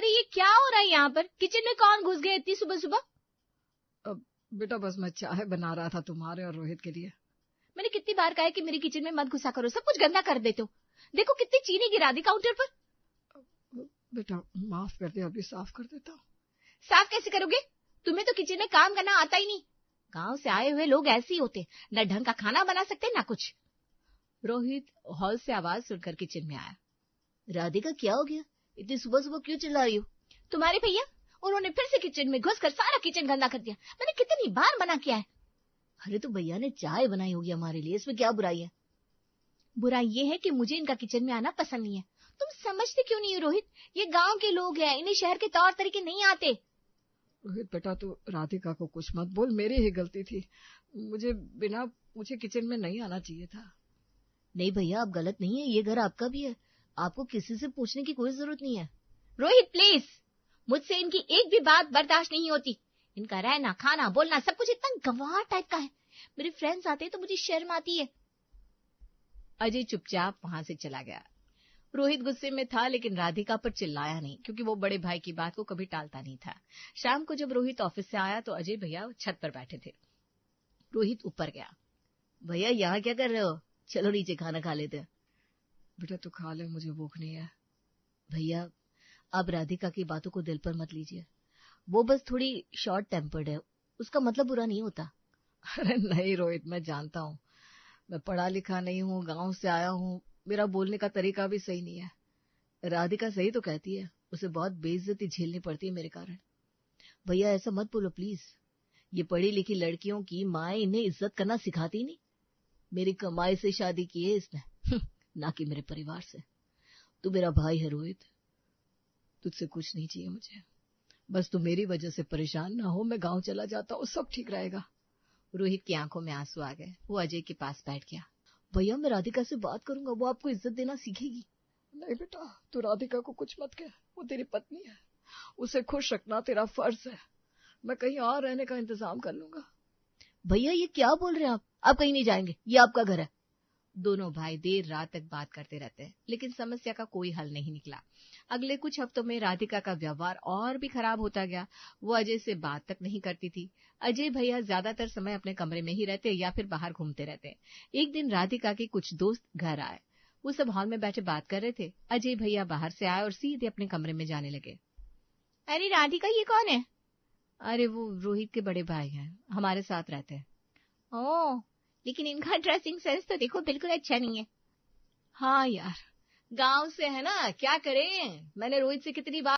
अरे ये क्या हो रहा है यहाँ पर? किचन में कौन घुस गया इतनी सुबह सुबह? अब बेटा बस मैं चाय बना रहा था तुम्हारे और रोहित के लिए। मैंने कितनी बार कहा है कि मेरी किचन में मत घुसा करो, सब कुछ गंदा कर देते हो। देखो कितनी चीनी गिरा दी काउंटर पर। बेटा माफ कर दे, अभी साफ कर देता हूँ। साफ कैसे करोगे? तुम्हें तो किचन में काम करना आता ही नहीं। गांव से आए हुए लोग ऐसे ही होते, न ढंग का खाना बना सकते न कुछ। रोहित हॉल से आवाज सुनकर किचन में आया। राधिका क्या हो गया? इतनी सुबह सुबह क्यों चिल्ला रही हो? तुम्हारे भैया, उन्होंने फिर से किचन में घुसकर सारा किचन गंदा कर दिया। मैंने कितनी बार मना किया है। अरे तो भैया ने चाय बनाई होगी हमारे लिए, इसमें क्या बुराई है? बुराई ये है कि मुझे इनका किचन में आना पसंद नहीं है। तुम समझते क्यों नहीं हो रोहित? ये गांव के लोग हैं, इन्हें शहर के तौर तरीके नहीं आते। रोहित बेटा तू राधिका को कुछ मत बोल, मेरी ही गलती थी। मुझे बिना पूछे किचन में नहीं आना चाहिए था। नहीं भैया आप गलत नहीं है, ये घर आपका भी है, आपको किसी से पूछने की कोई जरूरत नहीं है। रोहित प्लीज, मुझसे इनकी एक भी बात बर्दाश्त नहीं होती। इनका रहना खाना बोलना सब कुछ इतना गंवार टाइप का है। मेरे फ्रेंड्स आते हैं तो मुझे शर्म आती है। अजय चुपचाप वहां से चला गया। रोहित गुस्से में था लेकिन राधिका पर चिल्लाया नहीं, क्योंकि वो बड़े भाई की बात को कभी टालता नहीं था। शाम को जब रोहित ऑफिस से आया तो अजय भैया छत पर बैठे थे। रोहित ऊपर गया। भैया यहाँ क्या कर रहे हो? चलो नीचे खाना खा लेते हैं। बेटा तू खा ले, मुझे भूख नहीं है। भैया आप राधिका की बातों को दिल पर मत लीजिए, वो बस थोड़ी शॉर्ट टेम्पर्ड है, उसका मतलब बुरा नहीं होता। अरे नहीं रोहित, मैं जानता हूँ, मैं पढ़ा लिखा नहीं हूँ, गांव से आया हूँ, मेरा बोलने का तरीका भी सही नहीं है। राधिका सही तो कहती है, उसे बहुत बेइज्जती झेलनी पड़ती है मेरे कारण। भैया ऐसा मत बोलो प्लीज, ये पढ़ी लिखी लड़कियों की माँ इन्हें इज्जत करना सिखाती नहीं। मेरी कमाई से शादी की है इसने, ना कि मेरे परिवार से। तू मेरा भाई है रोहित, तुझसे कुछ नहीं चाहिए मुझे, बस तू मेरी वजह से परेशान ना हो। मैं गांव चला जाता हूँ, सब ठीक रहेगा। रोहित की आंखों में आंसू आ गए। वो अजय के पास बैठ गया। भैया मैं राधिका से बात करूंगा, वो आपको इज्जत देना सीखेगी। नहीं बेटा, तू राधिका को कुछ मत कह, वो तेरी पत्नी है, उसे खुश रखना तेरा फर्ज है। मैं कहीं और रहने का इंतजाम कर लूंगा। भैया ये क्या बोल रहे हैं आप कहीं नहीं जाएंगे, ये आपका घर है। दोनों भाई देर रात तक बात करते रहते हैं, लेकिन समस्या का कोई हल नहीं निकला। अगले कुछ हफ्तों में राधिका का व्यवहार और भी खराब होता गया। वो अजय से बात तक नहीं करती थी। अजय भैया ज्यादातर समय अपने कमरे में ही रहते या फिर बाहर घूमते रहते। एक दिन राधिका के कुछ दोस्त घर आए। वो सब हॉल में बैठे बात कर रहे थे। अजय भैया बाहर से आए और सीधे अपने कमरे में जाने लगे। अरे राधिका, ये कौन है? अरे वो रोहित के बड़े भाई हैं, हमारे साथ रहते हैं। ओह, लेकिन इनका ड्रेसिंग सेंस तो देखो बिल्कुल अच्छा नहीं है। हाँ यार, गांव से है ना, क्या करें। मैंने रोहित से कितनी बार